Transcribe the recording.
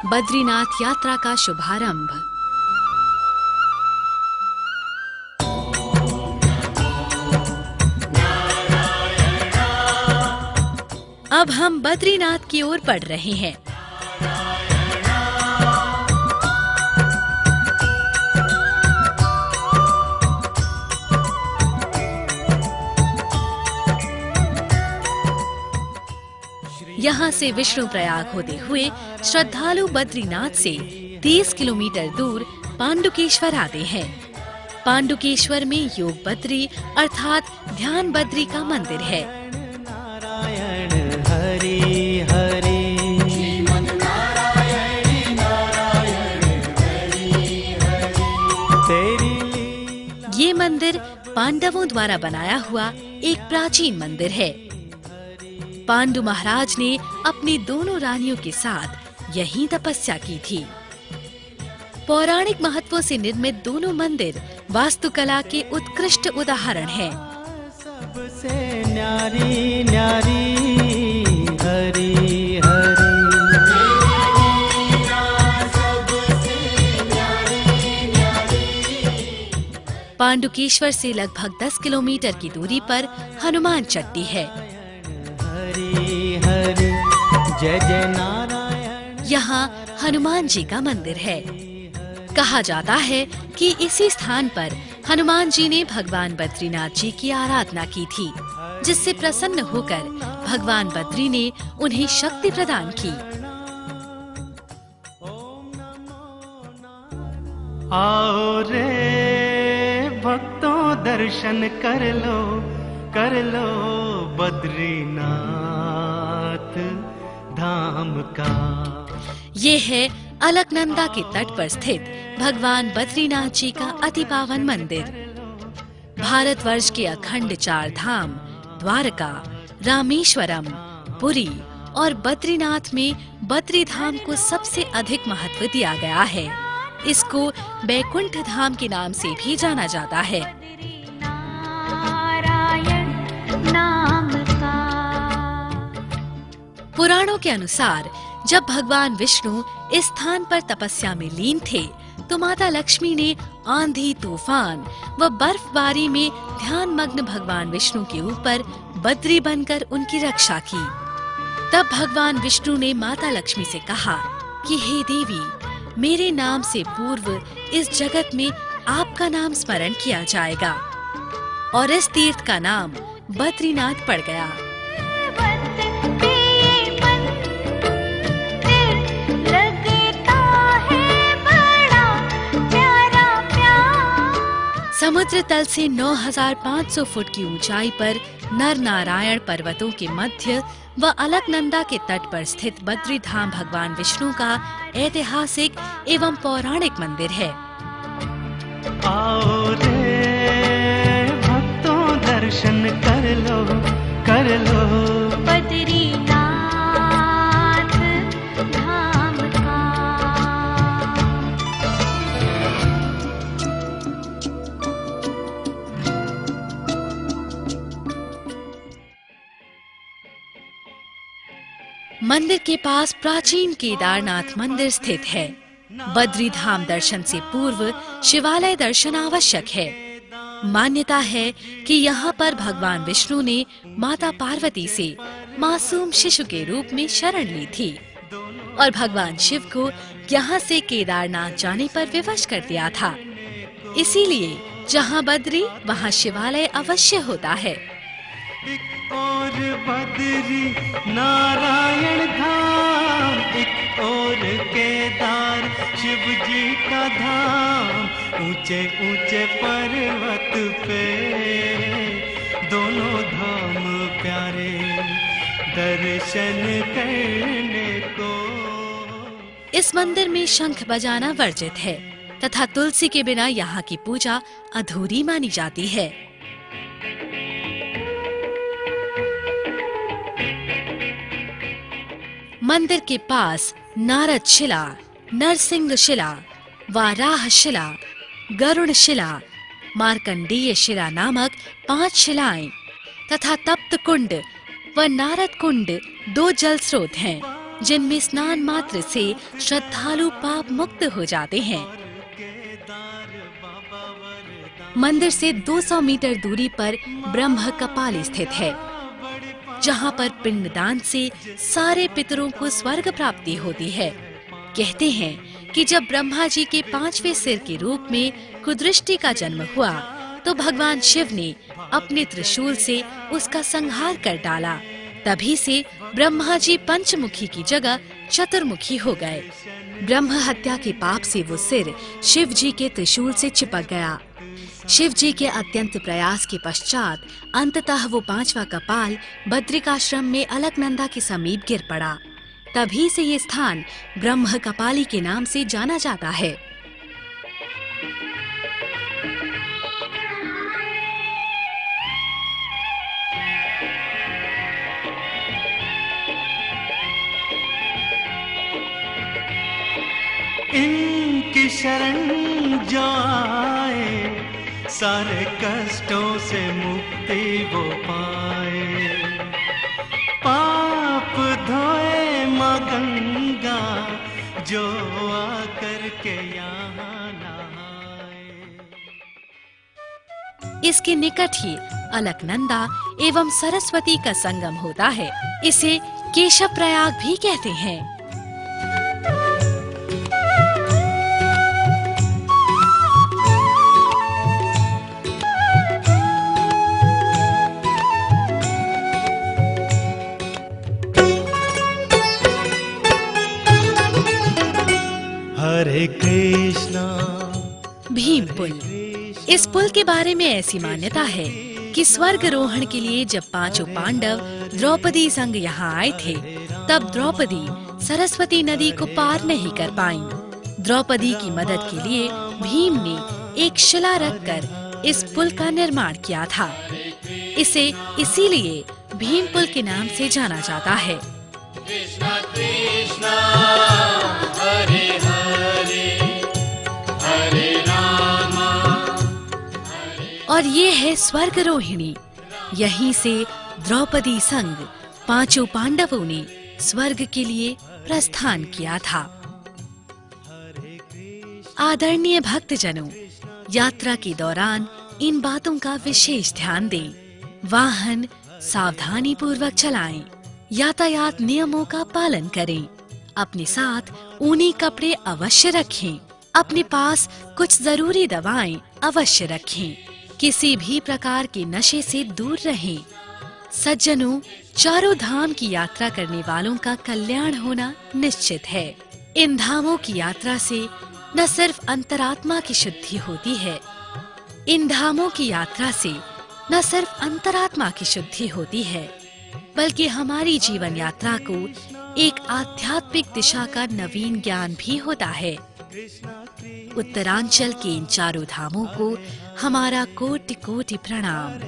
बद्रीनाथ यात्रा का शुभारंभ। अब हम बद्रीनाथ की ओर बढ़ रहे हैं। यहाँ से विष्णु प्रयाग होते हुए श्रद्धालु बद्रीनाथ से 30 किलोमीटर दूर पांडुकेश्वर आते हैं। पांडुकेश्वर में योग बद्री अर्थात ध्यान बद्री का मंदिर है। हरि हरि ये मंदिर पांडवों द्वारा बनाया हुआ एक प्राचीन मंदिर है। पांडु महाराज ने अपनी दोनों रानियों के साथ यहीं तपस्या की थी। पौराणिक महत्वों से निर्मित दोनों मंदिर वास्तुकला के उत्कृष्ट उदाहरण हैं। सबसे न्यारी न्यारी हरि हरि पांडुकेश्वर से लगभग 10 किलोमीटर की दूरी पर हनुमान चट्टी है। हरि हरि जय जय नारायण। यहाँ हनुमान जी का मंदिर है। कहा जाता है कि इसी स्थान पर हनुमान जी ने भगवान बद्रीनाथ जी की आराधना की थी, जिससे प्रसन्न होकर भगवान बद्री ने उन्हें शक्ति प्रदान की। आओ रे भक्तों दर्शन कर लो बद्रीनाथ धाम का। ये है अलकनंदा के तट पर स्थित भगवान बद्रीनाथ जी का अति पावन मंदिर। भारतवर्ष के अखंड 4 धाम द्वारका, रामेश्वरम, पुरी और बद्रीनाथ में बद्री धाम को सबसे अधिक महत्व दिया गया है। इसको बैकुंठ धाम के नाम से भी जाना जाता है। पुराणों के अनुसार जब भगवान विष्णु इस स्थान पर तपस्या में लीन थे, तो माता लक्ष्मी ने आंधी, तूफान व बर्फबारी में ध्यान मग्न भगवान विष्णु के ऊपर बद्री बनकर उनकी रक्षा की। तब भगवान विष्णु ने माता लक्ष्मी से कहा कि हे देवी, मेरे नाम से पूर्व इस जगत में आपका नाम स्मरण किया जाएगा, और इस तीर्थ का नाम बद्रीनाथ पड़ गया। समुद्र तल से 9500 फुट की ऊंचाई पर नर नारायण पर्वतों के मध्य व अलकनंदा के तट पर स्थित बद्री धाम भगवान विष्णु का ऐतिहासिक एवं पौराणिक मंदिर है। आओ रे भक्तों दर्शन कर लो बद्रीनाथ धाम का। मंदिर के पास प्राचीन केदारनाथ मंदिर स्थित है। बद्री धाम दर्शन से पूर्व शिवालय दर्शन आवश्यक है। मान्यता है कि यहाँ पर भगवान विष्णु ने माता पार्वती से मासूम शिशु के रूप में शरण ली थी और भगवान शिव को यहाँ से केदारनाथ जाने पर विवश कर दिया था। इसीलिए जहाँ बद्री वहाँ शिवालय अवश्य होता है। एक और बद्री नारायण धाम, एक और केदार शिव जी का धाम। ऊंचे ऊंचे पर्वत पे दोनों धाम प्यारे दर्शन करने को। इस मंदिर में शंख बजाना वर्जित है तथा तुलसी के बिना यहाँ की पूजा अधूरी मानी जाती है। मंदिर के पास नारद शिला, नरसिंह शिला, वाराह शिला, गरुड़ शिला, मार्कंडेय शिला नामक 5 शिलाएं तथा तप्त कुंड व नारद कुंड 2 जल स्रोत हैं, जिनमें स्नान मात्र से श्रद्धालु पाप मुक्त हो जाते हैं। मंदिर से 200 मीटर दूरी पर ब्रह्म कपाली स्थित है, जहाँ पर पिंडदान से सारे पितरों को स्वर्ग प्राप्ति होती है। कहते हैं कि जब ब्रह्मा जी के 5वें सिर के रूप में कुदृष्टि का जन्म हुआ, तो भगवान शिव ने अपने त्रिशूल से उसका संहार कर डाला। तभी से ब्रह्मा जी पंचमुखी की जगह चतुर्मुखी हो गए। ब्रह्म हत्या के पाप से वो सिर शिव जी के त्रिशूल से चिपक गया। शिव जी के अत्यंत प्रयास के पश्चात अंततः वो 5वां कपाल बद्रिकाश्रम में अलकनंदा के समीप गिर पड़ा। तभी से ये स्थान ब्रह्म कपाली के नाम से जाना जाता है। इनकी शरण जो आए, सारे कष्टों से मुक्ति वो पाए। पाप धोए माँ गंगा, जो आकर के यहाँ नहाए। इसके निकट ही अलकनंदा एवं सरस्वती का संगम होता है। इसे केशव प्रयाग भी कहते हैं। हरे कृष्णा। भीम पुल। इस पुल के बारे में ऐसी मान्यता है कि स्वर्गरोहण के लिए जब 5 पांडव द्रौपदी संग यहाँ आए थे, तब द्रौपदी सरस्वती नदी को पार नहीं कर पाईं। द्रौपदी की मदद के लिए भीम ने एक शिला रखकर इस पुल का निर्माण किया था। इसे इसीलिए भीम पुल के नाम से जाना जाता है। कृष्णा कृष्णा हरे हरे हरे रामा। और ये है स्वर्गरोहिणी। यहीं से द्रौपदी संग 5 पांडवों ने स्वर्ग के लिए प्रस्थान किया था। आदरणीय भक्तजनों, यात्रा के दौरान इन बातों का विशेष ध्यान दें। वाहन सावधानी पूर्वक चलाएं। यातायात नियमों का पालन करें। अपने साथ ऊनी कपड़े अवश्य रखें। अपने पास कुछ जरूरी दवाएं अवश्य रखें। किसी भी प्रकार के नशे से दूर रहें। सज्जनों, चारों धाम की यात्रा करने वालों का कल्याण होना निश्चित है। इन धामों की यात्रा से न सिर्फ अंतरात्मा की शुद्धि होती है, इन धामों की यात्रा से न सिर्फ अंतरात्मा की शुद्धि होती है, बल्कि हमारी जीवन यात्रा को एक आध्यात्मिक दिशा का नवीन ज्ञान भी होता है। उत्तरांचल के इन चारों धामों को हमारा कोटि कोटि प्रणाम।